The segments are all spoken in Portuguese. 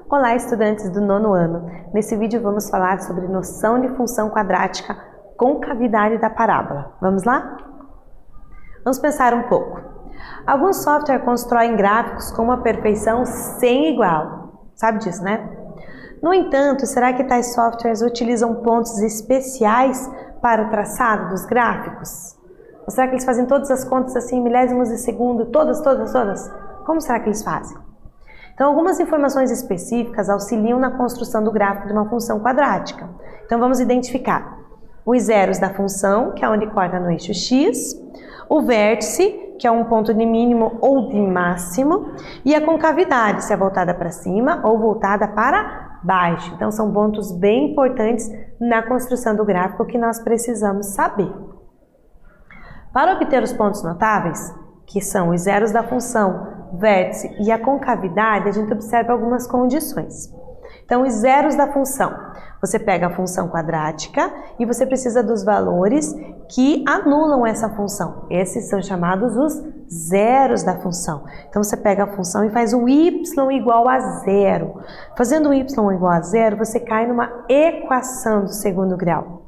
Olá, estudantes do nono ano! Nesse vídeo vamos falar sobre noção de função quadrática com cavidade da parábola. Vamos lá? Vamos pensar um pouco. Alguns softwares constroem gráficos com uma perfeição sem igual. Sabe disso, né? No entanto, será que tais softwares utilizam pontos especiais para o traçado dos gráficos? Ou será que eles fazem todas as contas assim, milésimos de segundo, todas? Como será que eles fazem? Então, algumas informações específicas auxiliam na construção do gráfico de uma função quadrática. Então, vamos identificar os zeros da função, que é onde corta no eixo x, o vértice, que é um ponto de mínimo ou de máximo, e a concavidade, se é voltada para cima ou voltada para baixo. Então, são pontos bem importantes na construção do gráfico que nós precisamos saber. Para obter os pontos notáveis, que são os zeros da função, vértice e a concavidade, a gente observa algumas condições. Então, os zeros da função, você pega a função quadrática e você precisa dos valores que anulam essa função. Esses são chamados os zeros da função. Então, você pega a função e faz o y igual a zero. Fazendo o y igual a zero, você cai numa equação do segundo grau.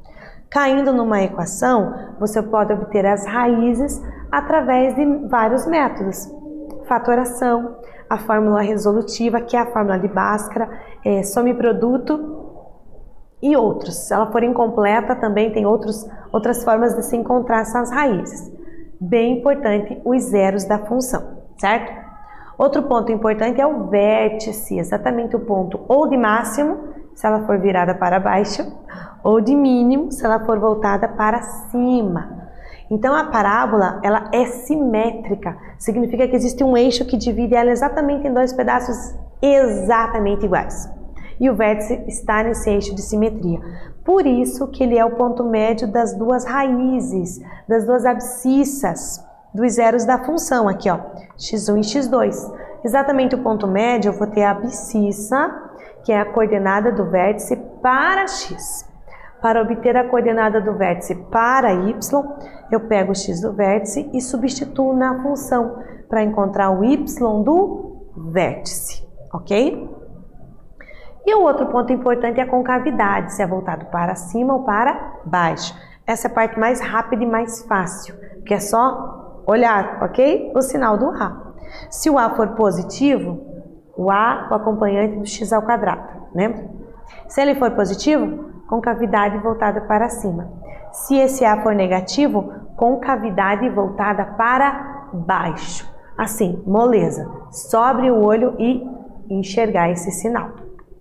Caindo numa equação, você pode obter as raízes através de vários métodos. Fatoração, a fórmula resolutiva, que é a fórmula de Bhaskara, some produto e outros. Se ela for incompleta, também tem outras formas de se encontrar essas raízes. Bem importante, os zeros da função, certo? Outro ponto importante é o vértice, exatamente o ponto ou de máximo, se ela for virada para baixo, ou de mínimo, se ela for voltada para cima. Então, a parábola, ela é simétrica, significa que existe um eixo que divide ela exatamente em dois pedaços exatamente iguais. E o vértice está nesse eixo de simetria. Por isso que ele é o ponto médio das duas raízes, das duas abscissas, dos zeros da função, aqui ó, x1 e x2. Exatamente o ponto médio, eu vou ter a abscissa, que é a coordenada do vértice para x. Para obter a coordenada do vértice para y, eu pego o x do vértice e substituo na função para encontrar o y do vértice, ok? E o outro ponto importante é a concavidade, se é voltado para cima ou para baixo. Essa é a parte mais rápida e mais fácil, porque é só olhar, ok? O sinal do A. Se o A for positivo, o A, o acompanhante do x ao quadrado, lembra? Se ele for positivo, concavidade voltada para cima. Se esse A for negativo, concavidade voltada para baixo. Assim, moleza. Sobre o olho e enxergar esse sinal,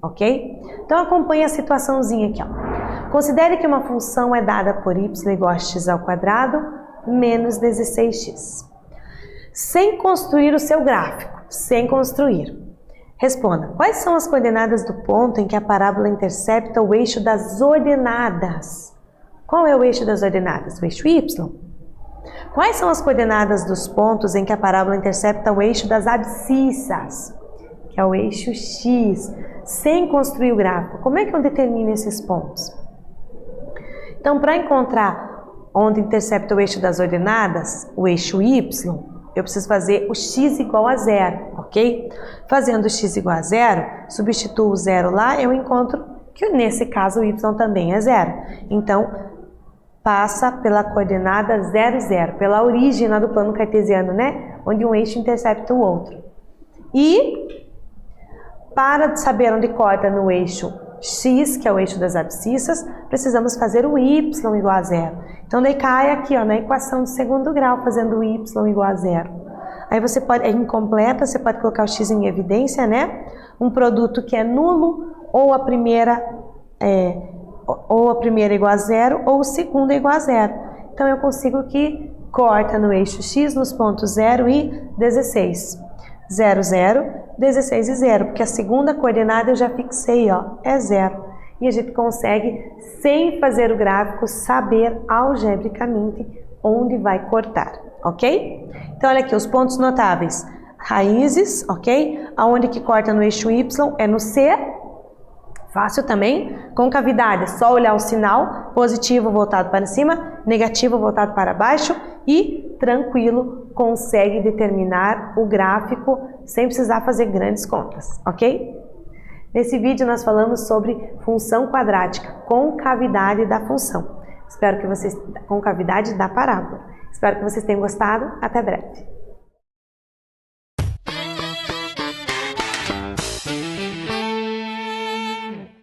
ok? Então, acompanhe a situaçãozinha aqui, ó. Considere que uma função é dada por y igual a x ao quadrado menos 16x. Sem construir o seu gráfico, sem construir. Responda, quais são as coordenadas do ponto em que a parábola intercepta o eixo das ordenadas? Qual é o eixo das ordenadas? O eixo y. Quais são as coordenadas dos pontos em que a parábola intercepta o eixo das abscissas? Que é o eixo x. Sem construir o gráfico, como é que eu determino esses pontos? Então, para encontrar onde intercepta o eixo das ordenadas, o eixo y, eu preciso fazer o x igual a zero, ok? Fazendo o x igual a zero, substituo o zero lá, eu encontro que nesse caso o y também é zero. Então, passa pela coordenada 0, 0, pela origem lá do plano cartesiano, né? Onde um eixo intercepta o outro. E, para saber onde corta no eixo x, que é o eixo das abscissas, precisamos fazer o y igual a zero. Então, daí cai aqui, ó, na equação de segundo grau, fazendo o y igual a zero. Aí você pode, é incompleta, você pode colocar o x em evidência, né? Um produto que é nulo, ou a primeira igual a zero, ou o segundo é igual a zero. Então, eu consigo que corta no eixo x nos pontos 0 e 16. 0, 0, 16 e 0, porque a segunda coordenada eu já fixei, ó, é 0. E a gente consegue, sem fazer o gráfico, saber algebricamente onde vai cortar, ok? Então, olha aqui, os pontos notáveis. Raízes, ok? Aonde que corta no eixo y é no C. Fácil também. Concavidade, é só olhar o sinal. Positivo voltado para cima, negativo voltado para baixo e tranquilo, consegue determinar o gráfico sem precisar fazer grandes contas, ok? Nesse vídeo nós falamos sobre função quadrática, concavidade da função. Espero que vocês, concavidade da parábola. Espero que vocês tenham gostado. Até breve.